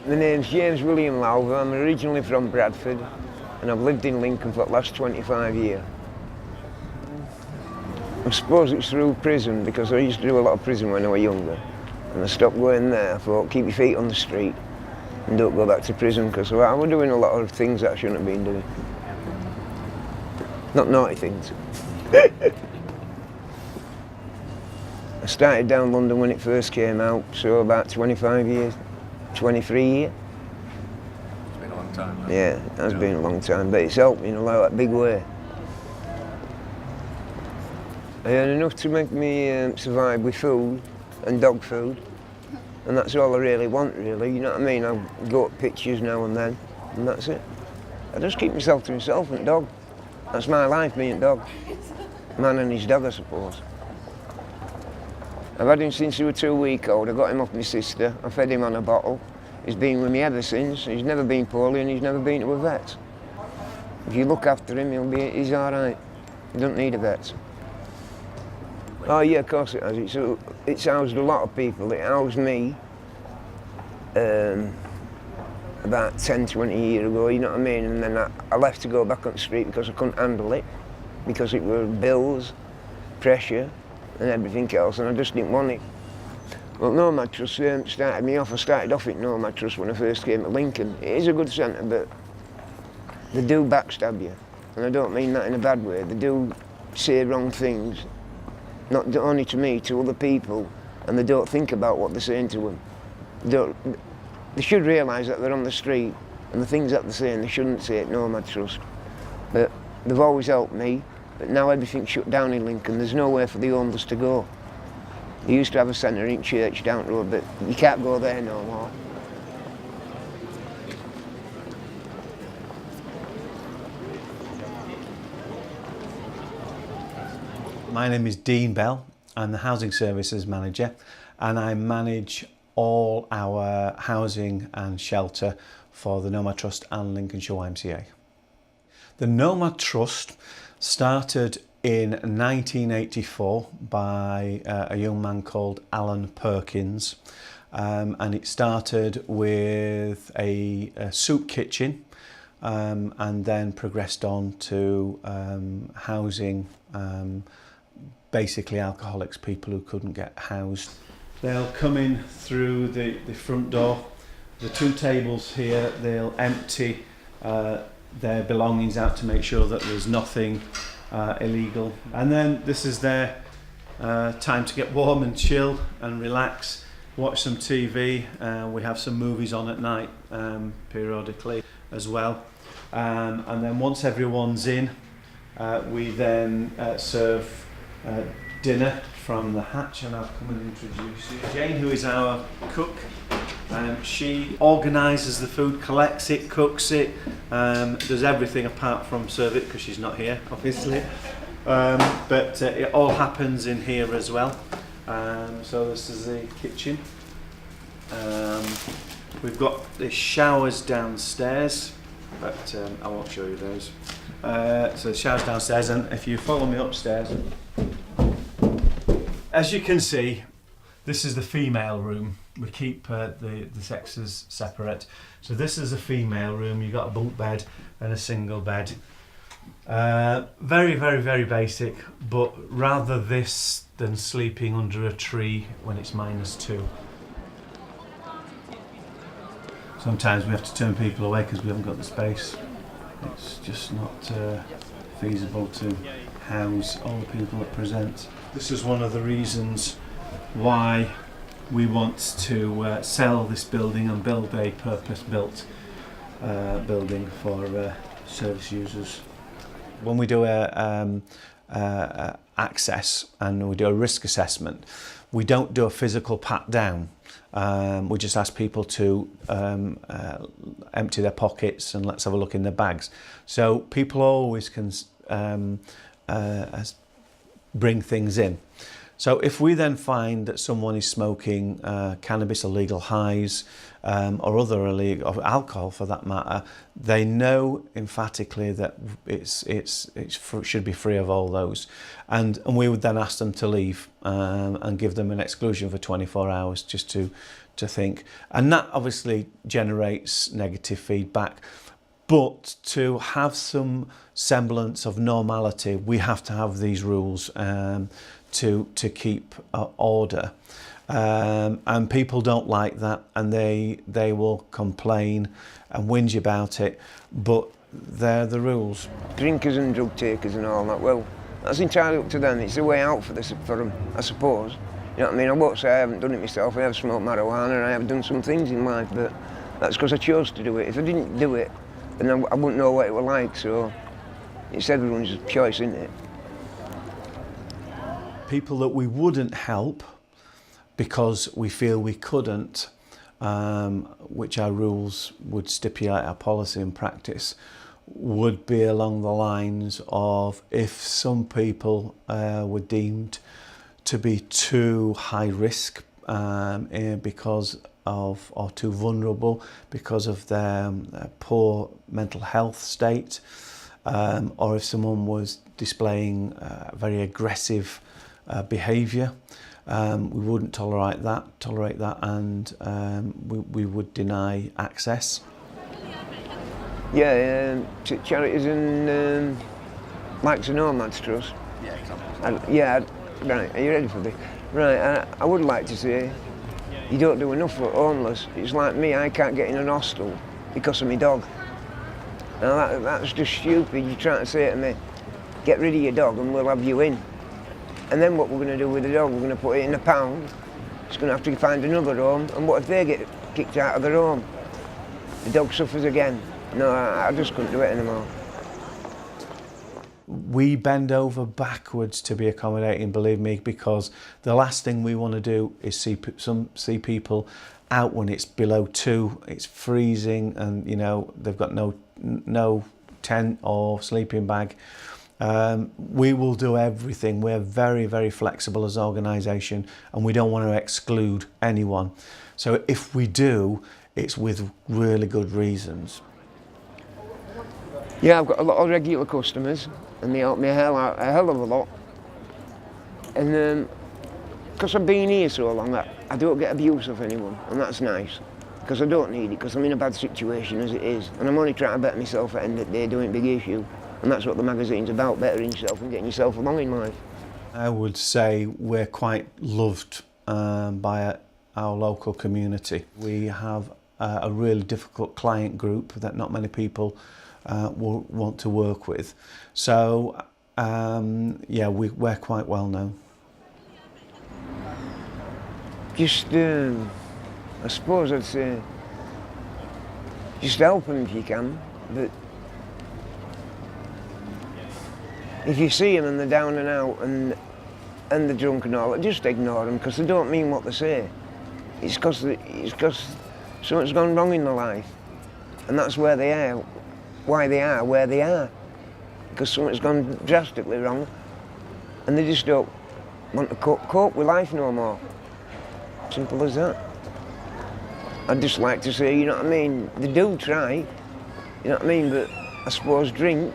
My name's James William Lowther. I'm originally from Bradford and I've lived in Lincoln for the last 25 years. I suppose it's through prison because I used to do a lot of prison when I was younger and I stopped going there. I thought, keep your feet on the street and don't go back to prison because I was doing a lot of things that I shouldn't have been doing. Not naughty things. I started down London when it first came out, so about 25 years, 23 years. It's been a long time, right? Yeah, it has been a long time, but it's helped me in a like, big way. I earn enough to make me survive with food and dog food, and that's all I really want, really, you know what I mean? I go up pictures now and then, and that's it. I just keep myself to myself and dog. That's my life, me and dog. Man and his dog, I suppose. I've had him since he was 2 weeks old. I got him off my sister. I fed him on a bottle. He's been with me ever since. He's never been poorly and he's never been to a vet. If you look after him, he's all right. He doesn't need a vet. Oh yeah, of course it has. It's housed a lot of people. It housed me about 10, 20 years ago, you know what I mean? And then I left to go back on the street because I couldn't handle it, because it were bills, pressure, and everything else, and I just didn't want it. Well, Nomad Trust started me off. I started off at Nomad Trust when I first came to Lincoln. It is a good centre, but they do backstab you, and I don't mean that in a bad way. They do say wrong things, not only to me, to other people, and they don't think about what they're saying to them. They should realise that they're on the street, and the things that they're saying, they shouldn't say at Nomad Trust. But they've always helped me. But now everything's shut down in Lincoln. There's nowhere for the homeless to go. They used to have a centre in Church down the road, but you can't go there no more. My name is Dean Bell. I'm the Housing Services Manager, and I manage all our housing and shelter for the Nomad Trust and Lincolnshire YMCA. The Nomad Trust started in 1984 by a young man called Alan Perkins, and it started with a soup kitchen and then progressed on to housing basically alcoholics, people who couldn't get housed. They'll come in through the front door. The two tables here, they'll empty their belongings out to make sure that there's nothing illegal, and then this is their time to get warm and chill and relax, watch some TV. We have some movies on at night periodically as well, and then once everyone's in, we then serve dinner from the Hatch, and I'll come and introduce you. Jane, who is our cook. She organises the food, collects it, cooks it, does everything apart from serve it because she's not here, obviously. But it all happens in here as well. So this is the kitchen. We've got the showers downstairs, but I won't show you those. So the showers downstairs, and if you follow me upstairs, as you can see, this is the female room. We keep the sexes separate. So this is a female room. You've got a bunk bed and a single bed. Very, very, very basic, but rather this than sleeping under a tree when it's -2. Sometimes we have to turn people away because we haven't got the space. It's just not feasible to house all the people that present. This is one of the reasons why we want to sell this building and build a purpose-built building for service users. When we do access and we do a risk assessment, we don't do a physical pat down. We just ask people to empty their pockets and let's have a look in their bags. So people always can bring things in. So if we then find that someone is smoking cannabis, illegal highs, or other illegal, or alcohol for that matter, they know emphatically that it should be free of all those, and we would then ask them to leave and give them an exclusion for 24 hours just to to think. And that obviously generates negative feedback. But to have some semblance of normality, we have to have these rules to keep order. And people don't like that, and they will complain and whinge about it, but they're the rules. Drinkers and drug takers and all that, well, that's entirely up to them. It's the way out for them, I suppose. You know what I mean? I won't say I haven't done it myself. I have smoked marijuana and I have done some things in life, but that's because I chose to do it. If I didn't do it, then I wouldn't know what it was like, so it's everyone's choice, isn't it? People that we wouldn't help because we feel we couldn't, which our rules would stipulate, our policy and practice, would be along the lines of if some people were deemed to be too high risk because of, or too vulnerable because of their poor mental health state, or if someone was displaying very aggressive behaviour, we wouldn't tolerate that, and we would deny access. Yeah, charities and likes of Nomads Trust. Yeah, exactly. Right, are you ready for this? Right, I would like to say you don't do enough for homeless. It's like me, I can't get in an hostel because of my dog. Now that's just stupid. You're trying to say to me, get rid of your dog and we'll have you in. And then what we're going to do with the dog, we're going to put it in a pound. It's going to have to find another home. And what if they get kicked out of their home? The dog suffers again. No, I just couldn't do it anymore. We bend over backwards to be accommodating, believe me, because the last thing we want to do is see people out when it's below 2, it's freezing, and you know they've got no tent or sleeping bag. We will do everything. We're very, very flexible as an organisation, and we don't want to exclude anyone. So if we do, it's with really good reasons. Yeah, I've got a lot of regular customers, and they help me a hell of a lot. And because I've been here so long, I don't get abuse of anyone, and that's nice. Because I don't need it, because I'm in a bad situation as it is, and I'm only trying to better myself at the end of the day, doing big issue. And that's what the magazine's about, bettering yourself and getting yourself along in life. I would say we're quite loved by our local community. We have a really difficult client group that not many people will want to work with. So, yeah, we're quite well known. Just, I suppose I'd say, just help them if you can, but if you see them and they're down and out and they're drunk and all that, just ignore them, because they don't mean what they say. It's because something's gone wrong in their life, and that's where they are, why they are where they are, because something's gone drastically wrong, and they just don't want to cope with life no more. Simple as that. I'd just like to say, you know what I mean, they do try, you know what I mean, but I suppose drink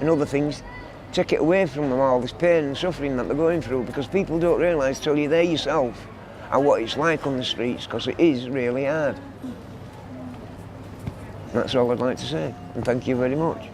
and other things take it away from them, all this pain and suffering that they're going through, because people don't realise till you're there yourself and what it's like on the streets, because it is really hard. That's all I'd like to say, and thank you very much.